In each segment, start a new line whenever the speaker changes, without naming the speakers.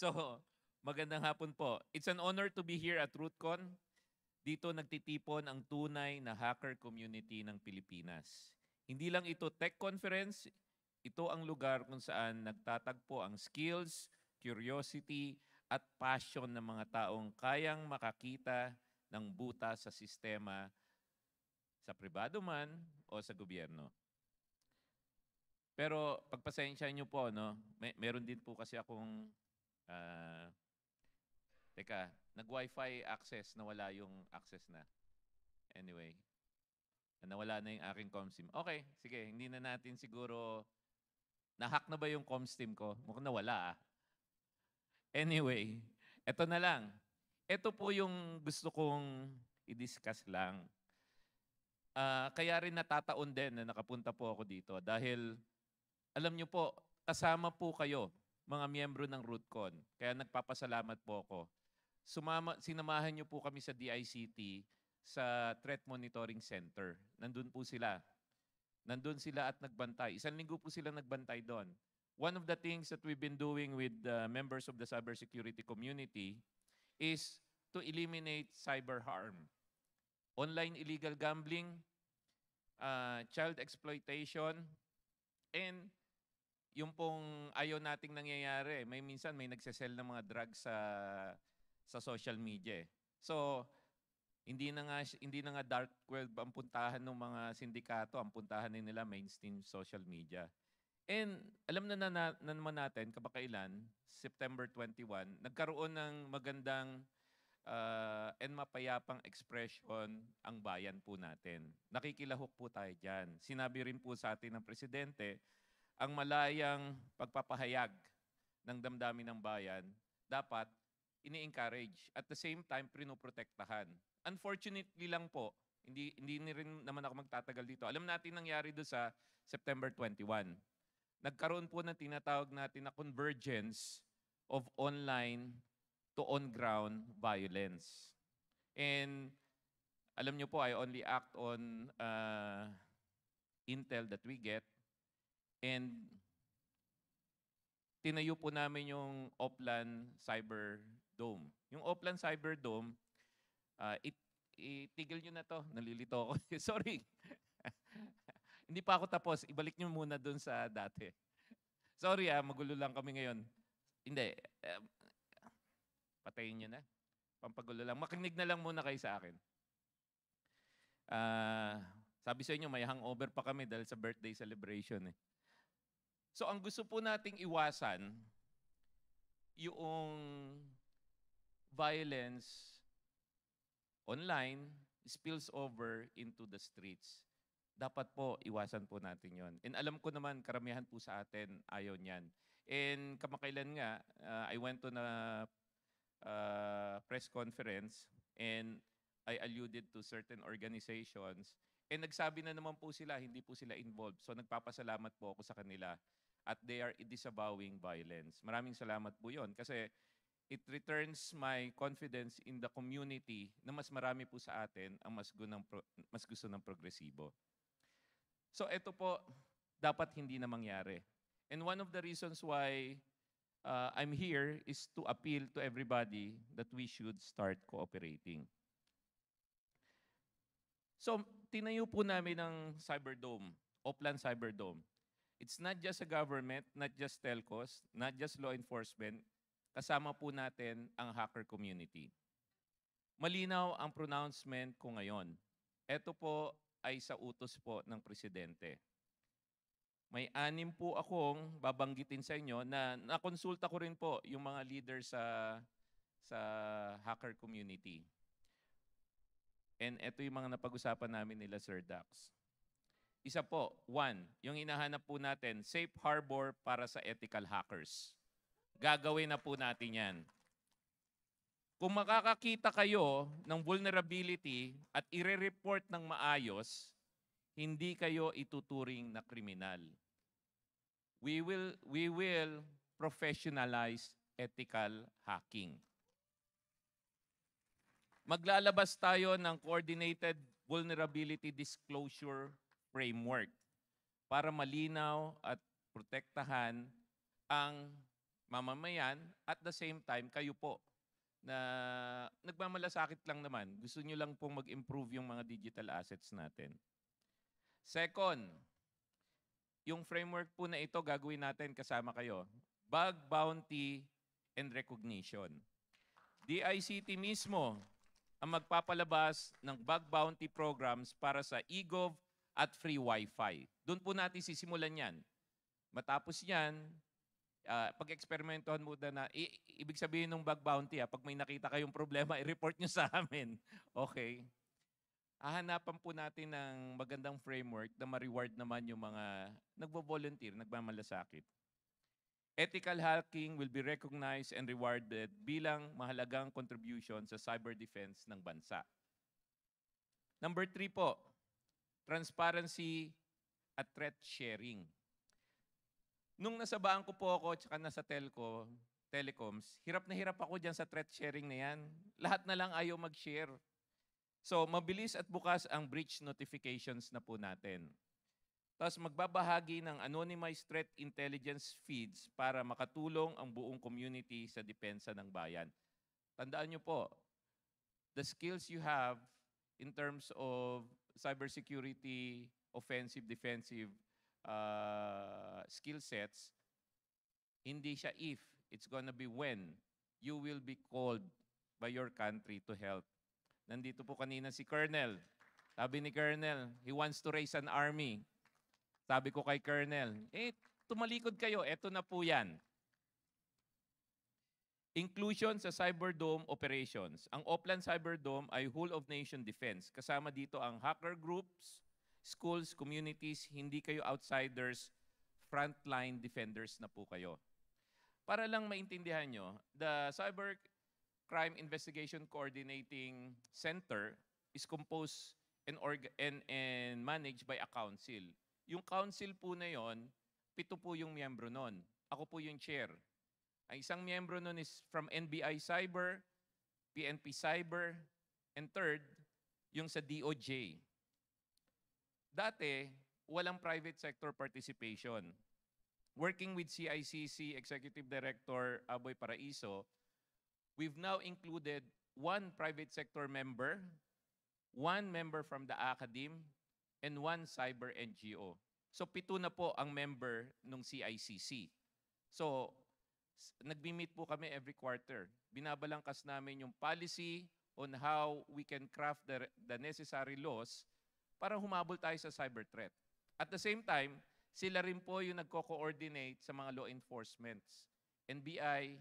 So, magandang hapon po. It's an honor to be here at RootCon. Dito nagtitipon ang tunay na hacker community ng Pilipinas. Hindi lang ito tech conference, ito ang lugar kung saan nagtatagpo ang skills, curiosity, at passion ng mga taong kayang makakita ng buta sa sistema sa pribado man o sa gobyerno. Pero pagpasensya niyo po, no? Meron din po kasi akong teka, nag-wifi access, nawala yung access na. Anyway, nawala na yung aking comsim. Okay, sige, hindi na natin siguro, na-hack na ba yung comsim ko? Mukhang nawala ah. Anyway, eto na lang. Ito po yung gusto kong i-discuss lang. Kaya rin natataon din na nakapunta po ako dito dahil alam nyo po, kasama po kayo, mga miyembro ng RootCon. Kaya nagpapasalamat po ako. Sinamahan niyo po kami sa DICT sa Threat Monitoring Center. Nandun po sila. Nandun sila at nagbantay. Isang linggo po sila nagbantay doon. One of the things that we've been doing with members of the cybersecurity community is to eliminate cyber harm. Online illegal gambling, child exploitation, and yung pong ayaw nating nangyayari. Minsan may nagsesell ng mga drugs sa social media. So, hindi na nga dark web ang puntahan ng mga sindikato, ang puntahan nila mainstream social media. And alam na naman natin, kabakailan, September 21, nagkaroon ng magandang and mapayapang expression ang bayan po natin. Nakikilahok po tayo dyan. Sinabi rin po sa atin ng Presidente, ang malayang pagpapahayag ng damdamin ng bayan, dapat ini-encourage. At the same time, pinoprotektahan. Unfortunately lang po, hindi rin naman ako magtatagal dito. Alam natin nangyari doon sa September 21. Nagkaroon po ng tinatawag natin na convergence of online to on-ground violence. And alam nyo po, I only act on intel that we get. And tinayo po namin yung Oplan Cyber Dome. Yung Oplan Cyber Dome, itigil nyo na to. Nalilito ako. Sorry. Hindi pa ako tapos. Ibalik nyo muna dun sa dati. Sorry magulo lang kami ngayon. Hindi. Patayin nyo na. Pampagulo lang. Makinig na lang muna kayo sa akin. Sabi sa inyo, may hangover pa kami dahil sa birthday celebration eh. So ang gusto po nating iwasan, yung violence online spills over into the streets. Dapat po, iwasan po natin yon. And alam ko naman, karamihan po sa atin ayaw niyan. And kamakailan nga, I went to na press conference and I alluded to certain organizations and nagsabi na naman po sila, hindi po sila involved. So nagpapasalamat po ako sa kanila at they are disavowing violence. Maraming salamat po yon kasi it returns my confidence in the community na mas marami po sa atin ang mas gusto ng progresibo. So ito po, dapat hindi na mangyari. And one of the reasons why I'm here is to appeal to everybody that we should start cooperating. So tinayo po namin ng Cyberdome, Oplan Cyberdome. It's not just a government, not just telcos, not just law enforcement. Kasama po natin ang hacker community. Malinaw ang pronouncement ko ngayon. Ito po ay sa utos po ng Presidente. May 6 po akong babanggitin sa inyo na nakonsulta ko rin po yung mga leaders sa hacker community. And ito yung mga napag-usapan namin nila, Sir Dax. Isa po, 1, yung hinahanap po natin, safe harbor para sa ethical hackers. Gagawin na po natin yan. Kung makakakita kayo ng vulnerability at ire-report ng maayos, hindi kayo ituturing na kriminal. We will professionalize ethical hacking. Maglalabas tayo ng coordinated vulnerability disclosure framework para malinaw at protektahan ang mamamayan, at the same time, kayo po na nagmamalasakit lang naman. Gusto nyo lang pong mag-improve yung mga digital assets natin. Second, yung framework po na ito gagawin natin kasama kayo. Bug bounty and recognition. DICT mismo ang magpapalabas ng bug bounty programs para sa eGov at free Wi-Fi. Doon po natin sisimulan yan. Matapos yan, pag-eksperimentohan muna na, ibig sabihin ng bug bounty, pag may nakita kayong problema, i-report nyo sa amin. Okay? Hahanapan po natin ng magandang framework na ma-reward naman yung mga nagvo-volunteer, nagmamalasakit. Ethical hacking will be recognized and rewarded bilang mahalagang contribution sa cyber defense ng bansa. Number 3 po, transparency at threat sharing. Nung nasa bangko po ako at saka nasa telecoms, hirap na hirap ako dyan sa threat sharing na yan. Lahat na lang ayaw mag-share. So, mabilis at bukas ang breach notifications na po natin. Tapos magbabahagi ng anonymized threat intelligence feeds para makatulong ang buong community sa depensa ng bayan. Tandaan nyo po, the skills you have in terms of cybersecurity, offensive, defensive skill sets, hindi siya if, it's gonna be when you will be called by your country to help. Nandito po kanina si Colonel. Sabi ni Colonel, he wants to raise an army. Sabi ko kay Colonel, tumalikod kayo, eto na po yan. Inclusion sa Cyberdome operations. Ang Oplan Cyberdome ay whole-of-nation defense. Kasama dito ang hacker groups, schools, communities, hindi kayo outsiders, frontline defenders na po kayo. Para lang maintindihan nyo, the Cybercrime Investigation Coordinating Center is composed and managed by a council. Yung council po na yon, 7 po yung miyembro nun. Ako po yung chair. Ang isang miyembro nun is from NBI Cyber, PNP Cyber, and third, yung sa DOJ. Dati, walang private sector participation. Working with CICC Executive Director Aboy Paraiso, we've now included 1 private sector member, 1 member from the academe, and 1 cyber NGO. So 7 na po ang member ng CICC. So nagmi-meet po kami every quarter. Binabalangkas namin yung policy on how we can craft the necessary laws para humabol tayo sa cyber threat. At the same time, sila rin po yung nagko-coordinate sa mga law enforcements. NBI,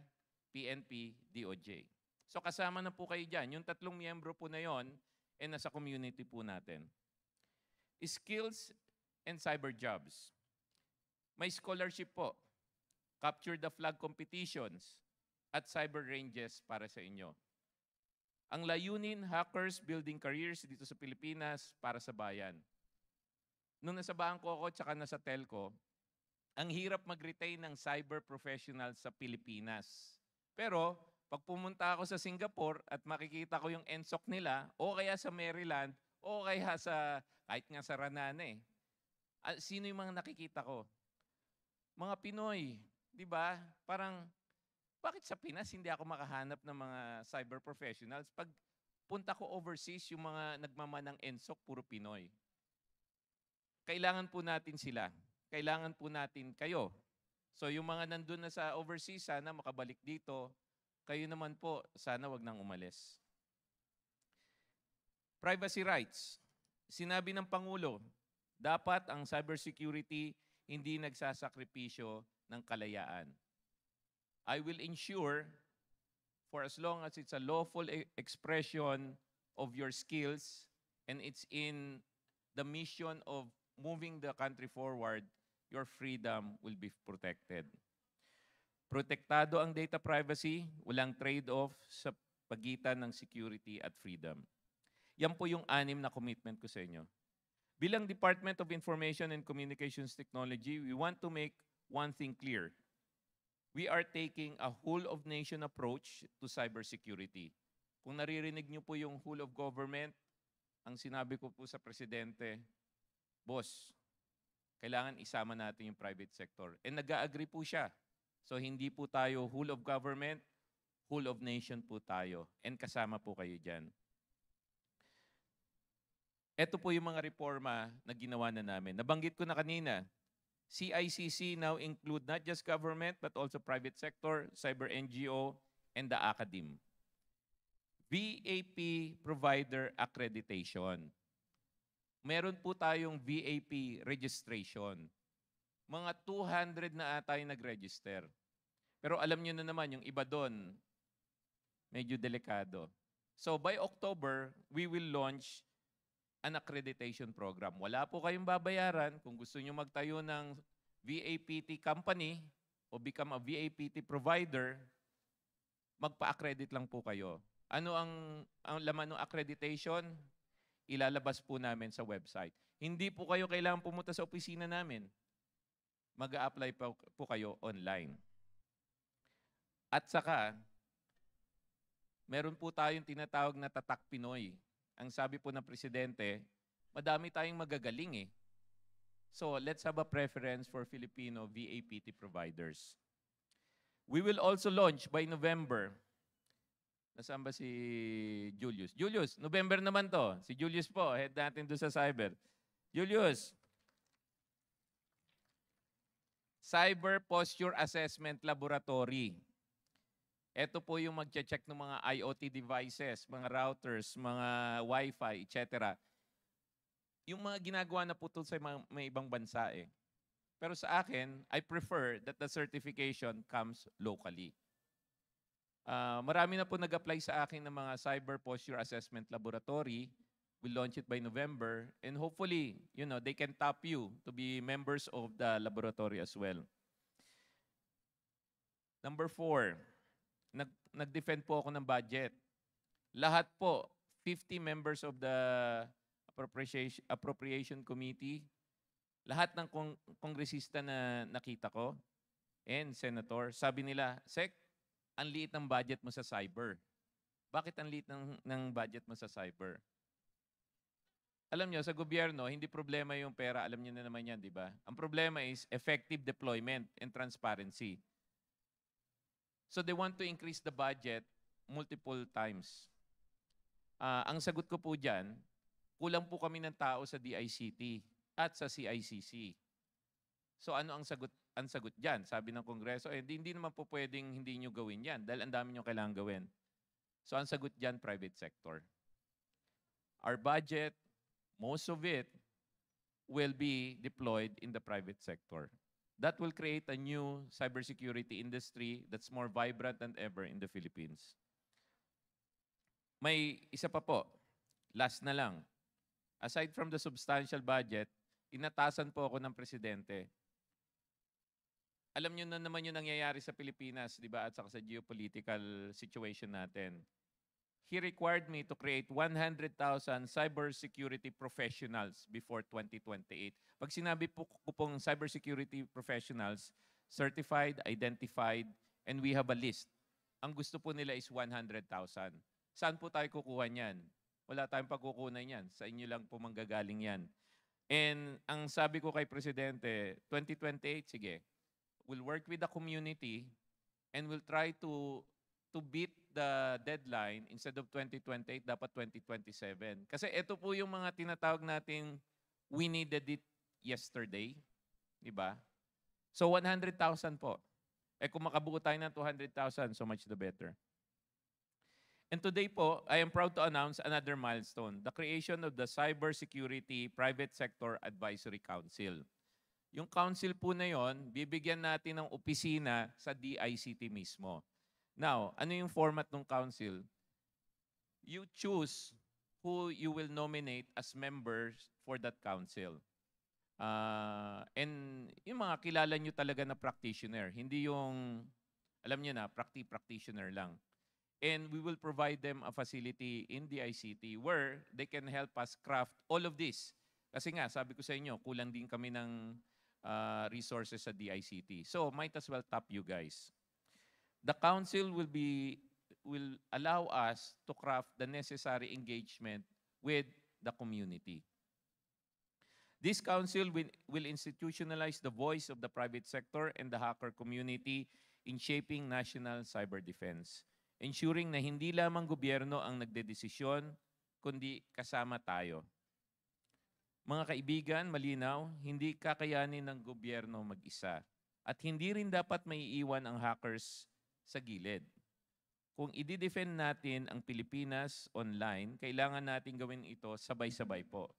PNP, DOJ. So kasama na po kayo dyan. Yung 3 miyembro po na yon ay nasa community po natin. Skills and cyber jobs. May scholarship po. Capture the flag competitions at cyber ranges para sa inyo. Ang layunin, hackers building careers dito sa Pilipinas para sa bayan. Nung nasa bangko ako at nasa telco, ang hirap mag-retain ng cyber professionals sa Pilipinas. Pero pag pumunta ako sa Singapore at makikita ko yung NSOC nila, o kaya sa Maryland, o kaya sa, kahit nga sa Ranane, sino yung mga nakikita ko? Mga Pinoy, di ba? Parang, bakit sa Pinas hindi ako makahanap ng mga cyber professionals? Pag punta ko overseas, yung mga nagmamanang NSOC, puro Pinoy. Kailangan po natin sila. Kailangan po natin kayo. So yung mga nandun na sa overseas, sana makabalik dito. Kayo naman po, sana wag nang umalis. Privacy rights. Sinabi ng Pangulo, dapat ang cybersecurity hindi nagsasakripisyo ng kalayaan. I will ensure, for as long as it's a lawful expression of your skills and it's in the mission of moving the country forward, your freedom will be protected. Protektado ang data privacy, walang trade-off sa pagitan ng security at freedom. Yan po yung 6 na commitment ko sa inyo. Bilang Department of Information and Communications Technology, we want to make one thing clear. We are taking a whole-of-nation approach to cybersecurity. Kung naririnig niyo po yung whole of government, ang sinabi ko po sa Presidente, Boss, kailangan isama natin yung private sector. And nag-agree po siya. So hindi po tayo whole of government, whole of nation po tayo. And kasama po kayo dyan. Ito po yung mga reforma na ginawa na namin. Nabanggit ko na kanina, CICC now include not just government but also private sector, cyber NGO, and the academe. VAP provider accreditation. Meron po tayong VAP registration. Mga 200 na ata yung nag-register. Pero alam nyo na naman, yung iba doon, medyo delikado. So by October, we will launch an accreditation program. Wala po kayong babayaran. Kung gusto nyo magtayo ng VAPT company o become a VAPT provider, magpa-accredit lang po kayo. Ano ang laman ng accreditation? Ilalabas po namin sa website. Hindi po kayo kailangan pumunta sa opisina namin. Mag-a-apply po kayo online. At saka, meron po tayong tinatawag na Tatak Pinoy. Ang sabi po ng Presidente, madami tayong magagaling eh. So let's have a preference for Filipino VAPT providers. We will also launch by November. Nasaan ba si Julius? Julius, November naman to. Si Julius po, head natin doon sa cyber. Julius, Cyber Posture Assessment Laboratory. Ito po yung mag-check ng mga IoT devices, mga routers, mga Wi-Fi, etc. Yung mga ginagawa na po ito sa mga ibang bansa eh. Pero sa akin, I prefer that the certification comes locally. Marami na po nag-apply sa akin ng mga Cyber Posture Assessment Laboratory. We'll launch it by November. And hopefully, they can tap you to be members of the laboratory as well. Number 4, nag-defend po ako ng budget. Lahat po, 50 members of the Appropriation Committee, lahat ng kongresista na nakita ko, and senator, sabi nila, Sec, ang liit ng budget mo sa cyber. Bakit ang liit ng budget mo sa cyber? Alam nyo, sa gobyerno, hindi problema yung pera. Alam nyo na naman yan, di ba? Ang problema is effective deployment and transparency. So they want to increase the budget multiple times. Ang sagot ko po dyan, kulang po kami ng tao sa DICT at sa CICC. So ano ang sagot? Ang sagot dyan, sabi ng Kongreso, hindi naman po pwedeng hindi nyo gawin yan dahil ang dami nyo kailangan gawin. So ang sagot dyan, private sector. Our budget, most of it, will be deployed in the private sector. That will create a new cybersecurity industry that's more vibrant than ever in the Philippines. May isa pa po, last na lang. Aside from the substantial budget, inatasan po ako ng Presidente. Alam niyo na naman yung nangyayari sa Pilipinas, di ba, at saka sa geopolitical situation natin. He required me to create 100,000 cybersecurity professionals before 2028. Pag sinabi po ko pong cybersecurity professionals, certified, identified, and we have a list. Ang gusto po nila is 100,000. Saan po tayo kukuha niyan? Wala tayong pagkukunan yan. Sa inyo lang po manggagaling yan. And ang sabi ko kay Presidente, 2028, sige, we'll work with the community and we'll try to beat the deadline. Instead of 2028, dapat 2027. Kasi ito po yung mga tinatawag natin, we needed it yesterday. Diba? So 100,000 po. Kung makabuo tayo ng 200,000, so much the better. And today po, I am proud to announce another milestone, the creation of the Cybersecurity Private Sector Advisory Council. Yung council po na yon, bibigyan natin ng opisina sa DICT mismo. Now, ano yung format ng council? You choose who you will nominate as members for that council. And yung mga kilala nyo talaga na practitioner, hindi yung, alam nyo na, practitioner lang. And we will provide them a facility in DICT where they can help us craft all of this. Kasi nga, sabi ko sa inyo, kulang din kami ng resources sa DICT. So, might as well tap you guys. The council will allow us to craft the necessary engagement with the community. This council will institutionalize the voice of the private sector and the hacker community in shaping national cyber defense, ensuring na hindi lamang gobyerno ang nagdedesisyon, kundi kasama tayo. Mga kaibigan, malinaw, hindi kakayanin ng gobyerno mag-isa at hindi rin dapat maiiwan ang hackers sa gilid. Kung i-defend natin ang Pilipinas online, kailangan natin gawin ito sabay-sabay po.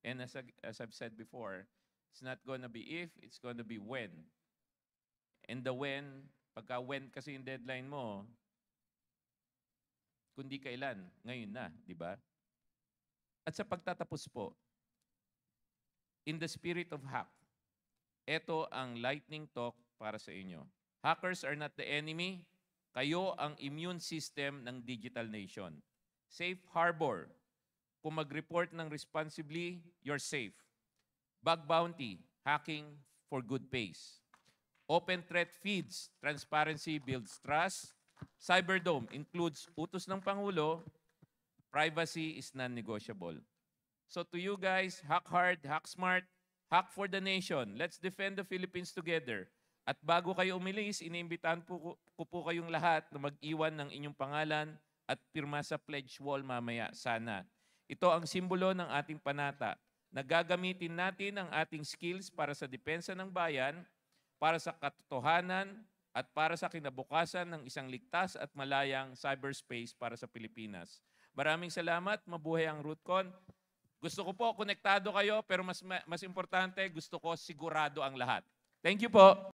And as I've said before, it's not gonna be if, it's gonna be when. And the when, pagka when kasi yung deadline mo, kundi kailan, ngayon na, di ba? At sa pagtatapos po, in the spirit of hack, ito ang lightning talk para sa inyo. Hackers are not the enemy. Kayo ang immune system ng digital nation. Safe harbor. Kung mag-report ng responsibly, you're safe. Bug bounty, hacking for good pays. Open threat feeds, transparency builds trust. Cyberdome includes utos ng Pangulo. Privacy is non-negotiable. So to you guys, hack hard, hack smart, hack for the nation. Let's defend the Philippines together. At bago kayo umilis, iniimbitahan ko po kayong lahat na mag-iwan ng inyong pangalan at pirma sa pledge wall mamaya, sana. Ito ang simbolo ng ating panata. Nagagamitin natin ang ating skills para sa depensa ng bayan, para sa katotohanan, at para sa kinabukasan ng isang ligtas at malayang cyberspace para sa Pilipinas. Maraming salamat. Mabuhay ang RootCon. Gusto ko po konektado kayo, pero mas importante, gusto ko sigurado ang lahat. Thank you po.